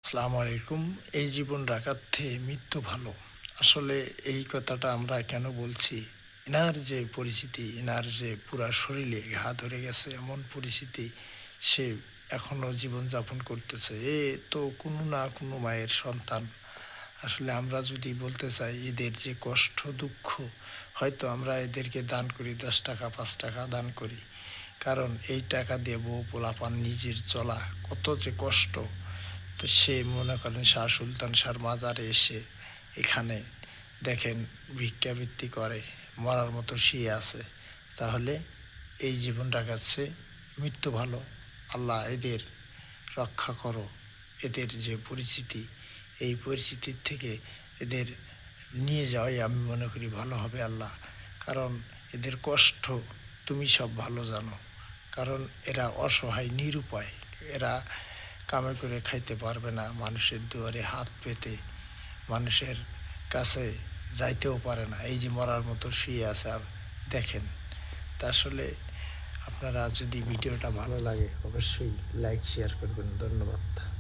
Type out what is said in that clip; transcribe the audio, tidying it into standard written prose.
আসসালামু আলাইকুম। এই জীবন রাখার মৃত্যু ভালো। আসলে এই কথাটা আমরা কেন বলছি? এনার যে পরিচিতি, এনার যে পুরা শরীরে ঘা ধরে গেছে এমন পরিস্থিতি, সে এখনো জীবনযাপন করতেছে। এ তো কোনো না কোনো মায়ের সন্তান। আসলে আমরা যদি বলতে চাই এদের যে কষ্ট, দুঃখ, হয়তো আমরা এদেরকে দান করি ৳১০, ৳৫ দান করি। কারণ এই টাকা দিয়ে বউ, পোলাপান, নিজের চলা কত যে কষ্ট। তো সে মনে করেন শাহ সুলতান শাহর মাজারে এসে এখানে দেখেন ভিক্ষাবৃত্তি করে, মরার মতো শুয়ে আছে। তাহলে এই জীবনটার কাছে মৃত্যু ভালো। আল্লাহ এদের রক্ষা করো। এদের যে পরিচিতি, এই পরিস্থিতির থেকে এদের নিয়ে যাওয়াই আমি মনে করি ভালো হবে আল্লাহ। কারণ এদের কষ্ট তুমি সব ভালো জানো। কারণ এরা অসহায়, নিরুপায়। এরা কামাই করে খাইতে পারবে না। মানুষের দুয়ারে হাত পেতে মানুষের কাছে যাইতেও পারে না। এই যে মরার মতো শুয়ে আছে দেখেন। তা আসলে আপনারা যদি ভিডিওটা ভালো লাগে অবশ্যই লাইক, শেয়ার করবেন। ধন্যবাদ।